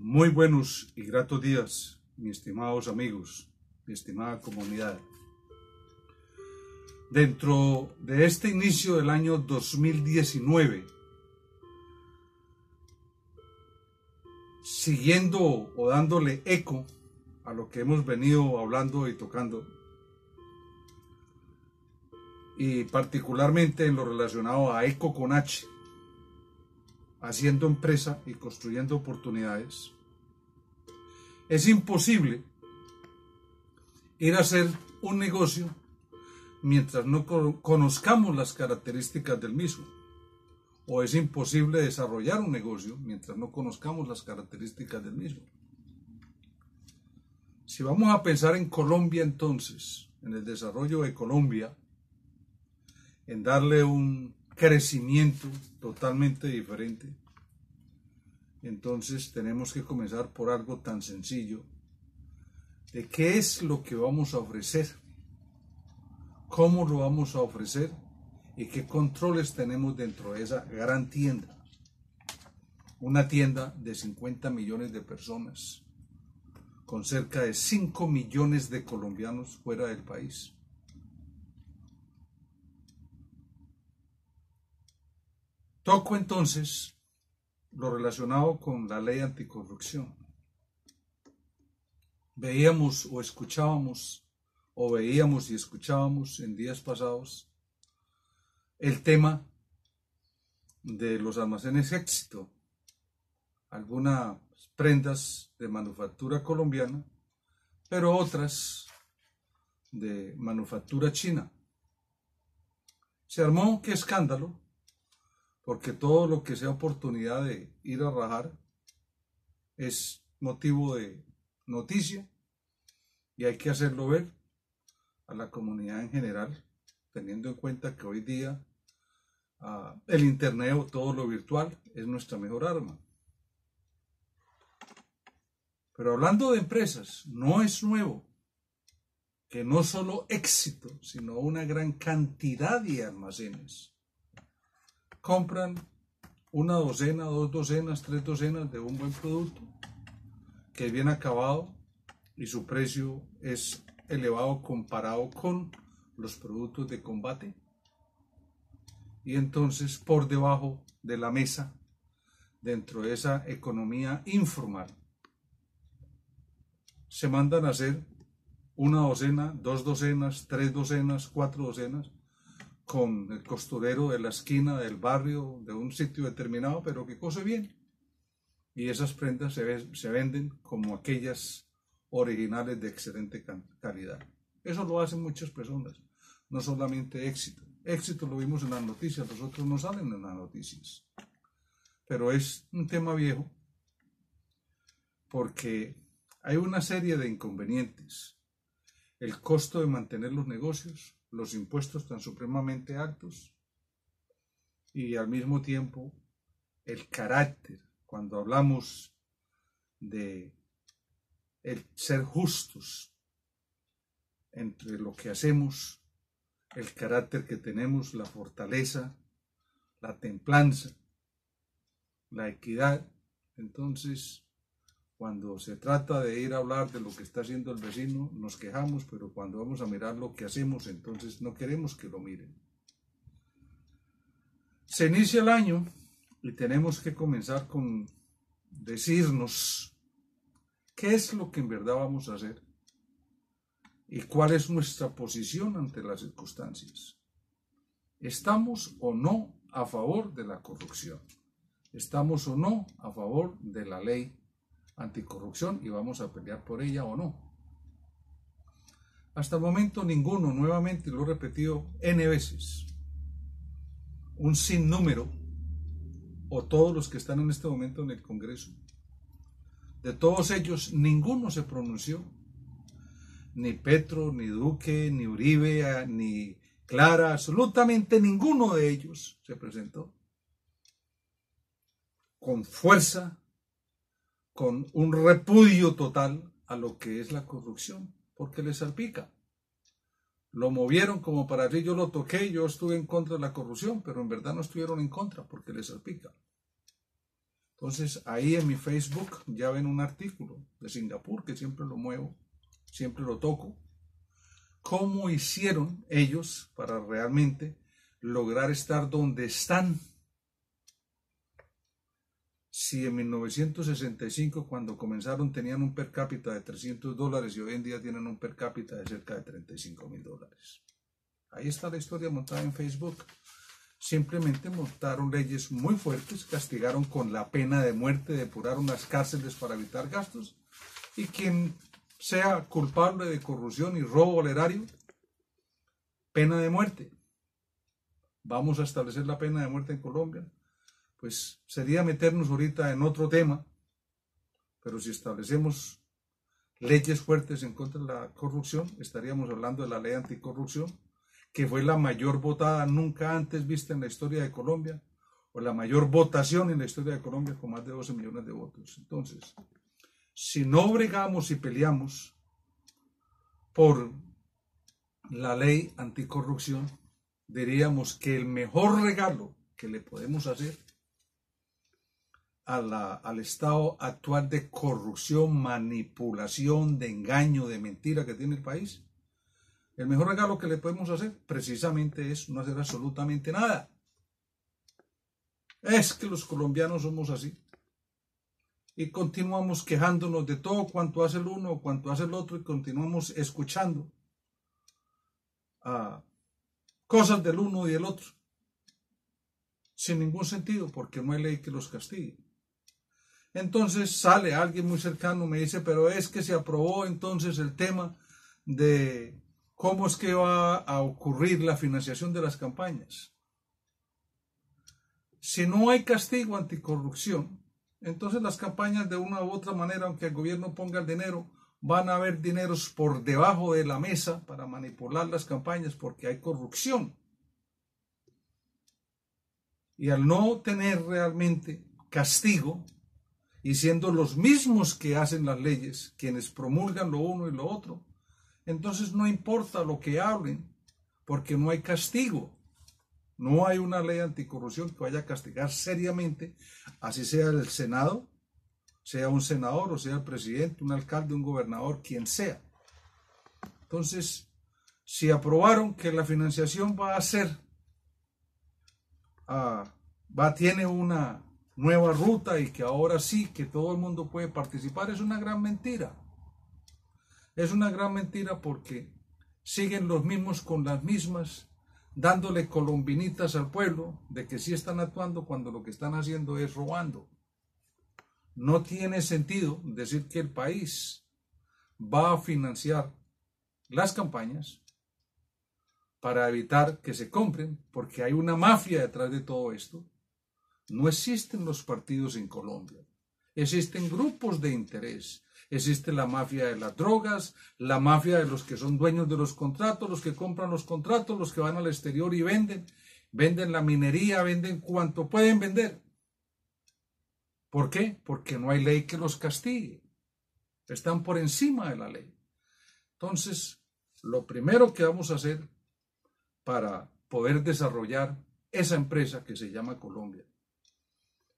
Muy buenos y gratos días, mis estimados amigos, mi estimada comunidad. Dentro de este inicio del año 2019, siguiendo o dándole eco a lo que hemos venido hablando y tocando, y particularmente en lo relacionado a Eco con H, haciendo empresa y construyendo oportunidades, es imposible ir a hacer un negocio mientras no conozcamos las características del mismo, o es imposible desarrollar un negocio mientras no conozcamos las características del mismo. Si vamos a pensar en Colombia entonces, en el desarrollo de Colombia, en darle un crecimiento totalmente diferente, entonces tenemos que comenzar por algo tan sencillo de qué es lo que vamos a ofrecer, cómo lo vamos a ofrecer y qué controles tenemos dentro de esa gran tienda. Una tienda de 50 millones de personas, con cerca de 5 millones de colombianos fuera del país. Toco entonces lo relacionado con la ley anticorrupción. Veíamos y escuchábamos en días pasados el tema de los almacenes Éxito, algunas prendas de manufactura colombiana, pero otras de manufactura china. Se armó qué escándalo, porque todo lo que sea oportunidad de ir a rajar es motivo de noticia y hay que hacerlo ver a la comunidad en general, teniendo en cuenta que hoy día el internet o todo lo virtual es nuestra mejor arma. Pero hablando de empresas, no es nuevo que no solo Éxito, sino una gran cantidad de almacenes compran una docena, 2 docenas, 3 docenas de un buen producto que es bien acabado y su precio es elevado comparado con los productos de combate, y entonces por debajo de la mesa, dentro de esa economía informal, se mandan a hacer una docena, 2 docenas, 3 docenas, 4 docenas con el costurero de la esquina del barrio de un sitio determinado, pero que cose bien, y esas prendas se venden como aquellas originales de excelente calidad. Eso lo hacen muchas personas, no solamente Éxito. Éxito lo vimos en las noticias, los otros no salen en las noticias, pero es un tema viejo porque hay una serie de inconvenientes: el costo de mantener los negocios, los impuestos tan supremamente altos y al mismo tiempo el carácter. Cuando hablamos de el ser justos entre lo que hacemos, el carácter que tenemos, la fortaleza, la templanza, la equidad, entonces cuando se trata de ir a hablar de lo que está haciendo el vecino, nos quejamos, pero cuando vamos a mirar lo que hacemos, entonces no queremos que lo miren. Se inicia el año y tenemos que comenzar con decirnos qué es lo que en verdad vamos a hacer y cuál es nuestra posición ante las circunstancias. ¿Estamos o no a favor de la corrupción? ¿Estamos o no a favor de la ley anticorrupción y vamos a pelear por ella o no? Hasta el momento ninguno, nuevamente lo he repetido N veces, un sinnúmero, o todos los que están en este momento en el Congreso, de todos ellos ninguno se pronunció, ni Petro, ni Duque, ni Uribe, ni Clara, absolutamente ninguno de ellos se presentó con fuerza, con un repudio total a lo que es la corrupción, porque les salpica. Lo movieron como para decir: yo lo toqué, yo estuve en contra de la corrupción, pero en verdad no estuvieron en contra porque les salpica. Entonces ahí en mi Facebook ya ven un artículo de Singapur, que siempre lo muevo, siempre lo toco. ¿Cómo hicieron ellos para realmente lograr estar donde están? Si en 1965, cuando comenzaron, tenían un per cápita de $300 y hoy en día tienen un per cápita de cerca de $35.000. Ahí está la historia montada en Facebook. Simplemente montaron leyes muy fuertes, castigaron con la pena de muerte, depuraron las cárceles para evitar gastos, y quien sea culpable de corrupción y robo al erario, pena de muerte. Vamos a establecer la pena de muerte en Colombia. Pues sería meternos ahorita en otro tema, pero si establecemos leyes fuertes en contra de la corrupción, estaríamos hablando de la ley anticorrupción, que fue la mayor votada nunca antes vista en la historia de Colombia, o la mayor votación en la historia de Colombia, con más de 12 millones de votos. Entonces, si no bregamos y peleamos por la ley anticorrupción, diríamos que el mejor regalo que le podemos hacer al estado actual de corrupción, manipulación, de engaño, de mentira que tiene el país, el mejor regalo que le podemos hacer precisamente es no hacer absolutamente nada. Es que los colombianos somos así y continuamos quejándonos de todo cuanto hace el uno o cuanto hace el otro, y continuamos escuchando cosas del uno y del otro sin ningún sentido, porque no hay ley que los castigue. Entonces sale alguien muy cercano, me dice, pero es que se aprobó entonces el tema de cómo es que va a ocurrir la financiación de las campañas. Si no hay castigo anticorrupción, entonces las campañas de una u otra manera, aunque el gobierno ponga el dinero, van a haber dineros por debajo de la mesa para manipular las campañas, porque hay corrupción. Y al no tener realmente castigo, y siendo los mismos que hacen las leyes quienes promulgan lo uno y lo otro, entonces no importa lo que hablen, porque no hay castigo. No hay una ley anticorrupción que vaya a castigar seriamente, así sea el Senado, sea un senador o sea el presidente, un alcalde, un gobernador, quien sea. Entonces, si aprobaron que la financiación va a ser, tiene una nueva ruta y que ahora sí que todo el mundo puede participar, es una gran mentira. Es una gran mentira, porque siguen los mismos con las mismas, dándole colombinitas al pueblo de que sí están actuando cuando lo que están haciendo es robando. No tiene sentido decir que el país va a financiar las campañas para evitar que se compren, porque hay una mafia detrás de todo esto. No existen los partidos en Colombia, existen grupos de interés, existe la mafia de las drogas, la mafia de los que son dueños de los contratos, los que compran los contratos, los que van al exterior y venden la minería, venden cuanto pueden vender. ¿Por qué? Porque no hay ley que los castigue, están por encima de la ley. Entonces, lo primero que vamos a hacer para poder desarrollar esa empresa que se llama Colombia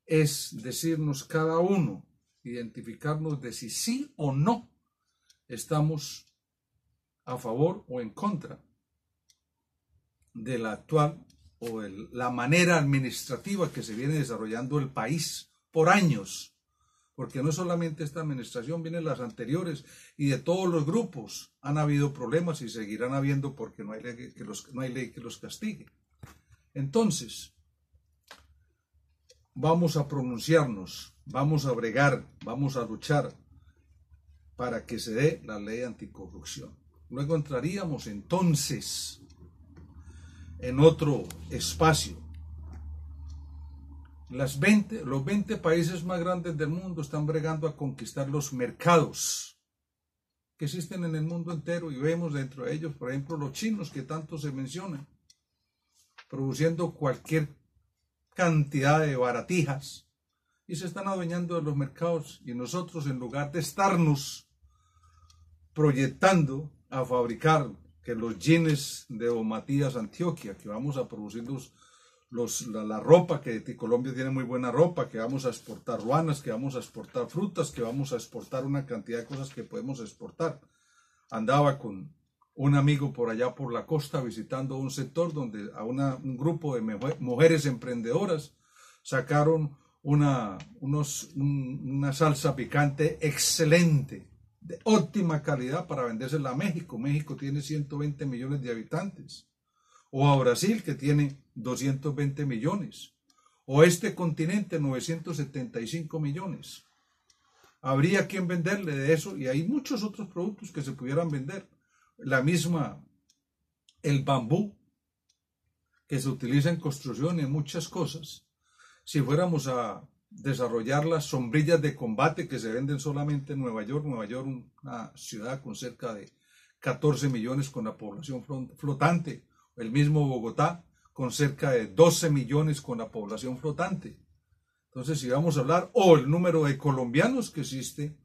es decirnos cada uno, identificarnos de si sí o no estamos a favor o en contra de la actual o la manera administrativa que se viene desarrollando el país por años, porque no solamente esta administración, vienen las anteriores, y de todos los grupos han habido problemas y seguirán habiendo, porque no hay ley que los castigue. Entonces, vamos a pronunciarnos, vamos a bregar, vamos a luchar para que se dé la ley anticorrupción. Luego entraríamos entonces en otro espacio. Los 20 países más grandes del mundo están bregando a conquistar los mercados que existen en el mundo entero, y vemos dentro de ellos, por ejemplo, los chinos, que tanto se mencionan, produciendo cualquier cantidad de baratijas, y se están adueñando de los mercados, y nosotros, en lugar de estarnos proyectando a fabricar que los jeans de Don Matías Antioquia, que vamos a producir la ropa, que Colombia tiene muy buena ropa, que vamos a exportar ruanas, que vamos a exportar frutas, que vamos a exportar una cantidad de cosas que podemos exportar. Andaba con un amigo por allá por la costa visitando un sector donde a un grupo de mujeres emprendedoras sacaron una salsa picante excelente, de óptima calidad para vendérsela a México. México tiene 120 millones de habitantes. O a Brasil, que tiene 220 millones. O este continente, 975 millones. Habría quien venderle de eso, y hay muchos otros productos que se pudieran vender. El bambú, que se utiliza en construcción y en muchas cosas. Si fuéramos a desarrollar las sombrillas de combate que se venden solamente en Nueva York, una ciudad con cerca de 14 millones con la población flotante, el mismo Bogotá con cerca de 12 millones con la población flotante. Entonces, si vamos a hablar, o el número de colombianos que existe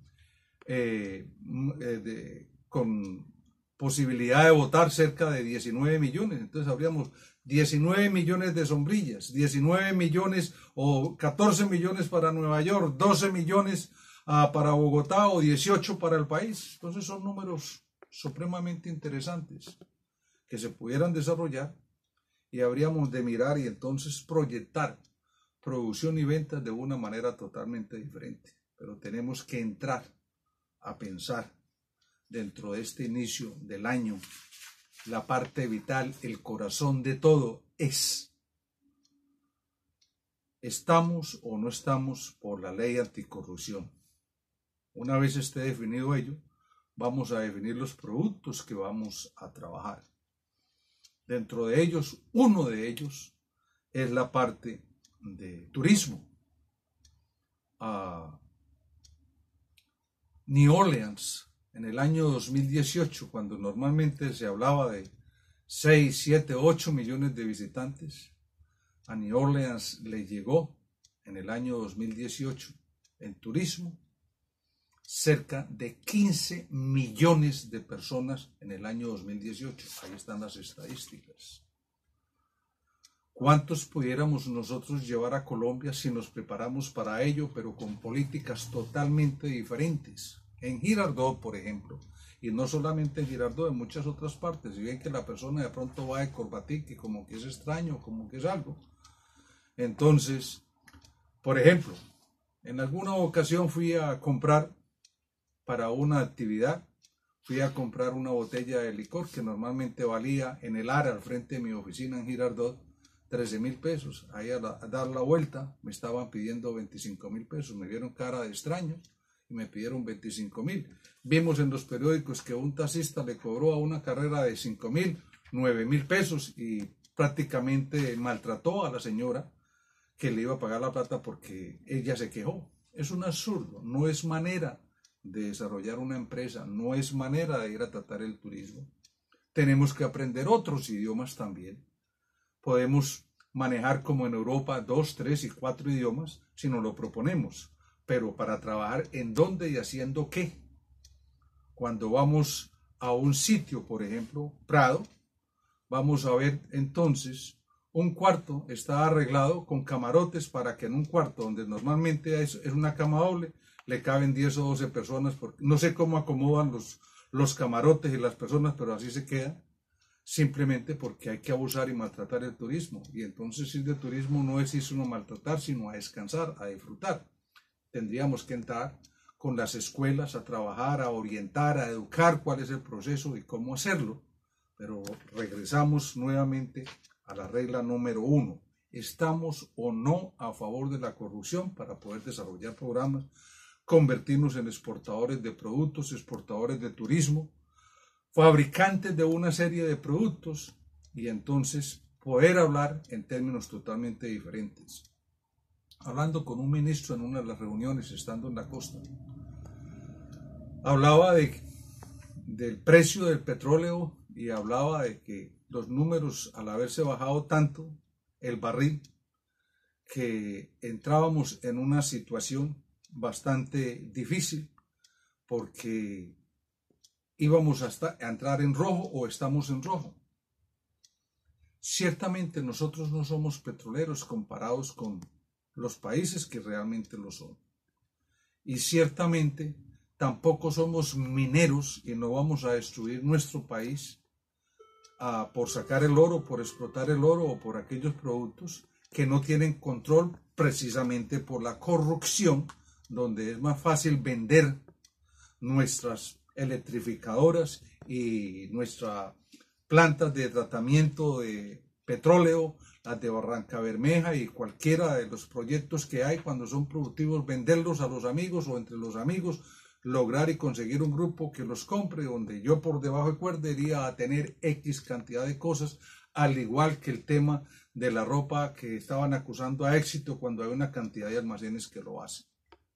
con posibilidad de votar, cerca de 19 millones. Entonces habríamos 19 millones de sombrillas, 19 millones o 14 millones para Nueva York, 12 millones para Bogotá o 18 para el país. Entonces son números supremamente interesantes que se pudieran desarrollar, y habríamos de mirar y entonces proyectar producción y ventas de una manera totalmente diferente. Pero tenemos que entrar a pensar dentro de este inicio del año. La parte vital, el corazón de todo es: ¿estamos o no estamos por la ley anticorrupción? Una vez esté definido ello, vamos a definir los productos que vamos a trabajar. Dentro de ellos, uno de ellos es la parte de turismo. New Orleans, en el año 2018, cuando normalmente se hablaba de 6, 7, 8 millones de visitantes, a New Orleans le llegó en el año 2018 en turismo cerca de 15 millones de personas en el año 2018. Ahí están las estadísticas. ¿Cuántos pudiéramos nosotros llevar a Colombia si nos preparamos para ello, pero con políticas totalmente diferentes? En Girardot, por ejemplo, y no solamente en Girardot, en muchas otras partes, si ven que la persona de pronto va de corbatica y como que es extraño, como que es algo. Entonces, por ejemplo, en alguna ocasión fui a comprar para una actividad, fui a comprar una botella de licor que normalmente valía en el ARA, al frente de mi oficina en Girardot, 13,000 pesos. Ahí a dar la vuelta me estaban pidiendo 25,000 pesos. Me vieron cara de extraño y me pidieron 25,000. Vimos en los periódicos que un taxista le cobró a una carrera de 5,000, 9,000 pesos y prácticamente maltrató a la señora que le iba a pagar la plata porque ella se quejó. Es un absurdo, no es manera de desarrollar una empresa, no es manera de ir a tratar el turismo. Tenemos que aprender otros idiomas también. Podemos manejar como en Europa 2, 3 y 4 idiomas si nos lo proponemos, pero para trabajar en dónde y haciendo qué. Cuando vamos a un sitio, por ejemplo, Prado, vamos a ver entonces un cuarto está arreglado con camarotes para que en un cuarto donde normalmente es una cama doble, le caben 10 o 12 personas, porque no sé cómo acomodan los camarotes y las personas, pero así se queda, simplemente porque hay que abusar y maltratar el turismo. Y entonces ir de turismo no es irse uno a maltratar, sino a descansar, a disfrutar. Tendríamos que entrar con las escuelas a trabajar, a orientar, a educar cuál es el proceso y cómo hacerlo. Pero regresamos nuevamente a la regla número 1. ¿Estamos o no a favor de la corrupción para poder desarrollar programas, convertirnos en exportadores de productos, exportadores de turismo, fabricantes de una serie de productos, y entonces poder hablar en términos totalmente diferentes? Hablando con un ministro en una de las reuniones, estando en la costa, hablaba del precio del petróleo y hablaba de que los números, al haberse bajado tanto el barril, que entrábamos en una situación bastante difícil porque íbamos a entrar en rojo o estamos en rojo. Ciertamente nosotros no somos petroleros comparados con los países que realmente lo son. Y ciertamente tampoco somos mineros y no vamos a destruir nuestro país por sacar el oro, por explotar el oro o por aquellos productos que no tienen control precisamente por la corrupción, donde es más fácil vender nuestras electrificadoras y nuestras plantas de tratamiento de petróleo, las de Barranca Bermeja y cualquiera de los proyectos que hay cuando son productivos, venderlos a los amigos o entre los amigos, lograr y conseguir un grupo que los compre, donde yo por debajo de cuerda iría a tener X cantidad de cosas, al igual que el tema de la ropa que estaban acusando a Éxito cuando hay una cantidad de almacenes que lo hacen.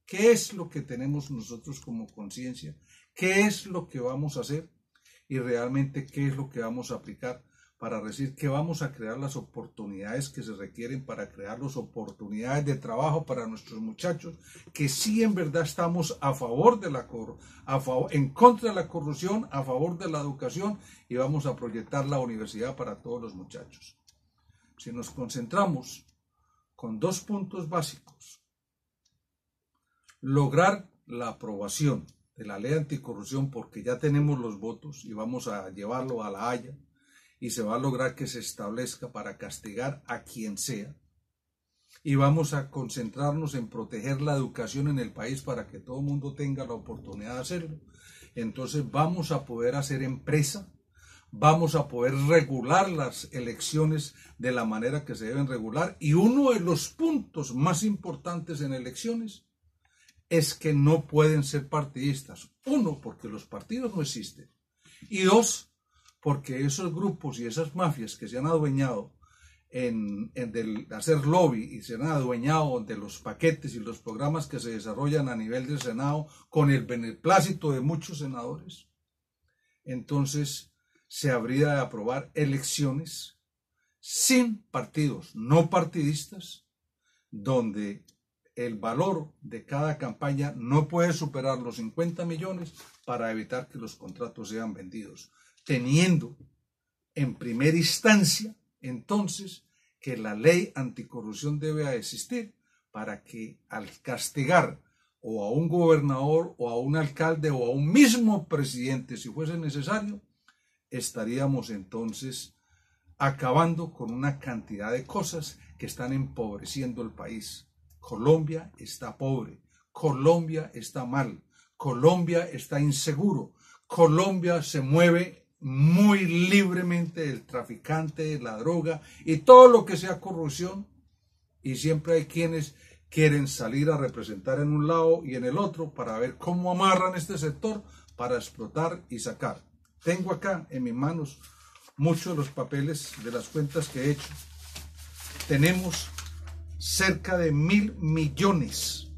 ¿Qué es lo que tenemos nosotros como conciencia? ¿Qué es lo que vamos a hacer? Y realmente, ¿qué es lo que vamos a aplicar para decir que vamos a crear las oportunidades que se requieren para crear las oportunidades de trabajo para nuestros muchachos? Que sí, en verdad estamos a favor de en contra de la corrupción, a favor de la educación y vamos a proyectar la universidad para todos los muchachos. Si nos concentramos con 2 puntos básicos, lograr la aprobación de la ley anticorrupción porque ya tenemos los votos y vamos a llevarlo a la Haya y se va a lograr que se establezca para castigar a quien sea y vamos a concentrarnos en proteger la educación en el país para que todo el mundo tenga la oportunidad de hacerlo. Entonces vamos a poder hacer empresa, vamos a poder regular las elecciones de la manera que se deben regular y uno de los puntos más importantes en elecciones es que no pueden ser partidistas. 1, porque los partidos no existen. Y 2, porque esos grupos y esas mafias que se han adueñado en hacer lobby y se han adueñado de los paquetes y los programas que se desarrollan a nivel del Senado con el beneplácito de muchos senadores, entonces se habría de aprobar elecciones sin partidos, no partidistas, donde el valor de cada campaña no puede superar los 50 millones para evitar que los contratos sean vendidos, teniendo en primera instancia entonces que la ley anticorrupción debe existir para que al castigar o a un gobernador o a un alcalde o a un mismo presidente, si fuese necesario, estaríamos entonces acabando con una cantidad de cosas que están empobreciendo el país. Colombia está pobre, Colombia está mal, Colombia está inseguro, Colombia se mueve muy libremente del traficante, de la droga y todo lo que sea corrupción y siempre hay quienes quieren salir a representar en un lado y en el otro para ver cómo amarran este sector para explotar y sacar. Tengo acá en mis manos muchos de los papeles de las cuentas que he hecho. Tenemos cerca de 1.000 millones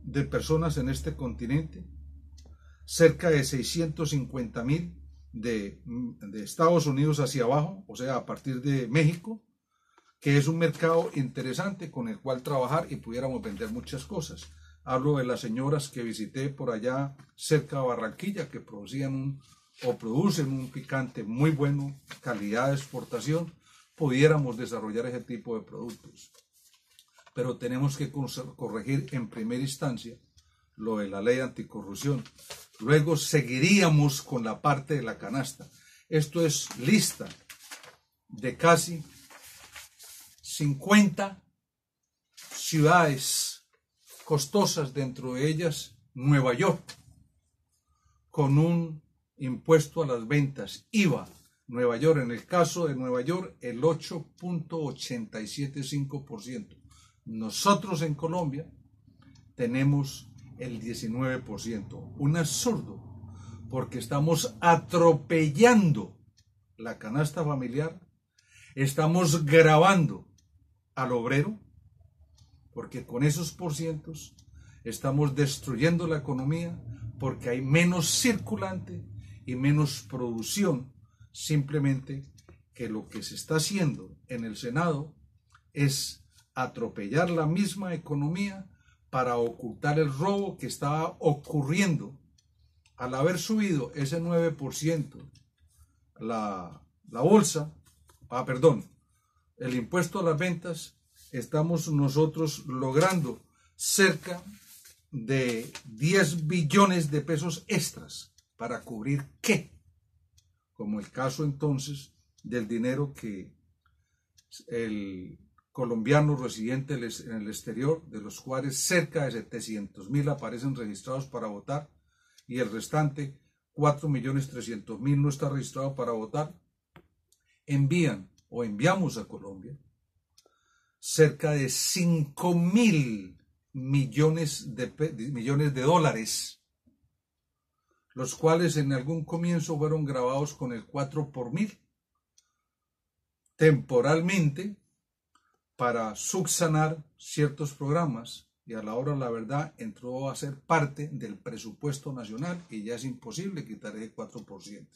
de personas en este continente, cerca de 650.000 de Estados Unidos hacia abajo, o sea, a partir de México, que es un mercado interesante con el cual trabajar y pudiéramos vender muchas cosas. Hablo de las señoras que visité por allá cerca de Barranquilla, que producen un picante muy bueno, calidad de exportación, pudiéramos desarrollar ese tipo de productos. Pero tenemos que corregir en primera instancia lo de la ley anticorrupción. Luego seguiríamos con la parte de la canasta. Esto es lista de casi 50 ciudades costosas, dentro de ellas Nueva York, con un impuesto a las ventas, IVA. Nueva York, en el caso de Nueva York, el 8.875%. Nosotros en Colombia tenemos el 19%. Un absurdo, porque estamos atropellando la canasta familiar, estamos grabando al obrero, porque con esos porcientos estamos destruyendo la economía, porque hay menos circulante y menos producción, simplemente que lo que se está haciendo en el Senado es atropellar la misma economía para ocultar el robo que estaba ocurriendo al haber subido ese 9% la bolsa, el impuesto a las ventas, estamos nosotros logrando cerca de 10 billones de pesos extras. ¿Para cubrir qué? Como el caso entonces del dinero que el colombiano residente en el exterior, de los cuales cerca de 700.000 aparecen registrados para votar y el restante 4.300.000 no está registrado para votar, envían o enviamos a Colombia cerca de 5.000 millones de dólares, los cuales en algún comienzo fueron grabados con el 4 por 1000, temporalmente para subsanar ciertos programas, y a la hora de la verdad entró a ser parte del presupuesto nacional y ya es imposible quitar ese 4%.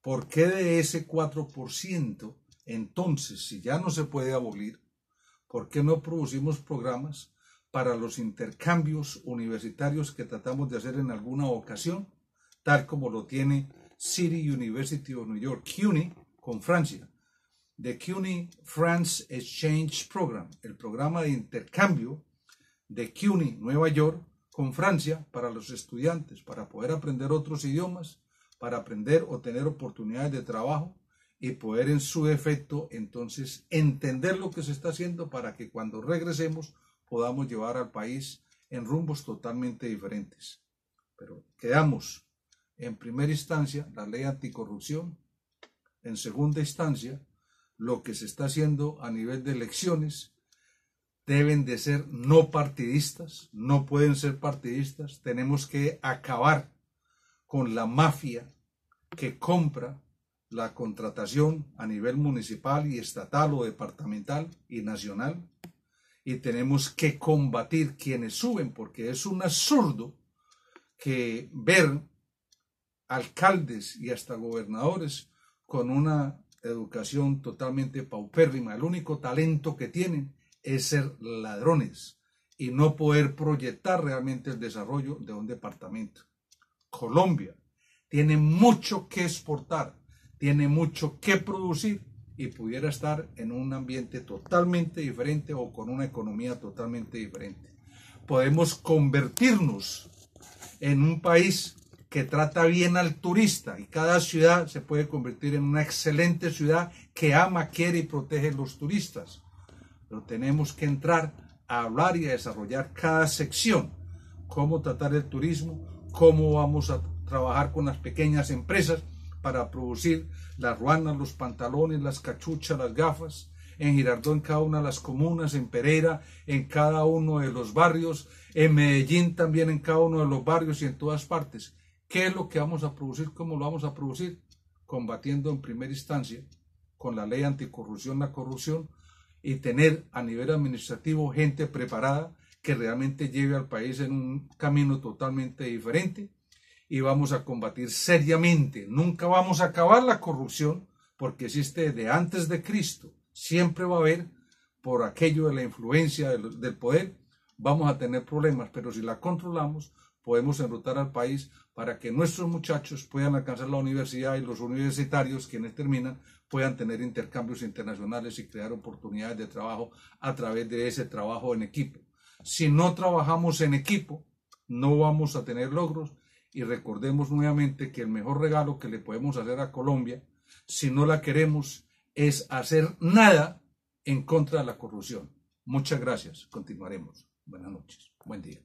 ¿Por qué de ese 4%, entonces, si ya no se puede abolir, por qué no producimos programas para los intercambios universitarios que tratamos de hacer en alguna ocasión, tal como lo tiene City University of New York, CUNY, con Francia? The CUNY France Exchange Program, el programa de intercambio de CUNY Nueva York con Francia para los estudiantes, para poder aprender otros idiomas, para aprender o tener oportunidades de trabajo y poder en su efecto entonces entender lo que se está haciendo para que cuando regresemos podamos llevar al país en rumbos totalmente diferentes. Pero quedamos en primera instancia la ley anticorrupción, en segunda instancia lo que se está haciendo a nivel de elecciones deben de ser no partidistas, no pueden ser partidistas, tenemos que acabar con la mafia que compra la contratación a nivel municipal y estatal o departamental y nacional, y tenemos que combatir quienes suben, porque es un absurdo que ver alcaldes y hasta gobernadores con una educación totalmente paupérrima, el único talento que tienen es ser ladrones y no poder proyectar realmente el desarrollo de un departamento. Colombia tiene mucho que exportar, tiene mucho que producir y pudiera estar en un ambiente totalmente diferente o con una economía totalmente diferente. Podemos convertirnos en un país que trata bien al turista y cada ciudad se puede convertir en una excelente ciudad que ama, quiere y protege a los turistas. Pero tenemos que entrar a hablar y a desarrollar cada sección, cómo tratar el turismo, cómo vamos a trabajar con las pequeñas empresas para producir las ruanas, los pantalones, las cachuchas, las gafas, en Girardot, en cada una de las comunas, en Pereira, en cada uno de los barrios, en Medellín también en cada uno de los barrios y en todas partes. ¿Qué es lo que vamos a producir? ¿Cómo lo vamos a producir? Combatiendo en primera instancia con la ley anticorrupción la corrupción y tener a nivel administrativo gente preparada que realmente lleve al país en un camino totalmente diferente, y vamos a combatir seriamente. Nunca vamos a acabar la corrupción porque existe desde antes de Cristo. Siempre va a haber, por aquello de la influencia del poder, vamos a tener problemas, pero si la controlamos, podemos enrutar al país para que nuestros muchachos puedan alcanzar la universidad y los universitarios, quienes terminan, puedan tener intercambios internacionales y crear oportunidades de trabajo a través de ese trabajo en equipo. Si no trabajamos en equipo, no vamos a tener logros, y recordemos nuevamente que el mejor regalo que le podemos hacer a Colombia, si no la queremos, es hacer nada en contra de la corrupción. Muchas gracias. Continuaremos. Buenas noches. Buen día.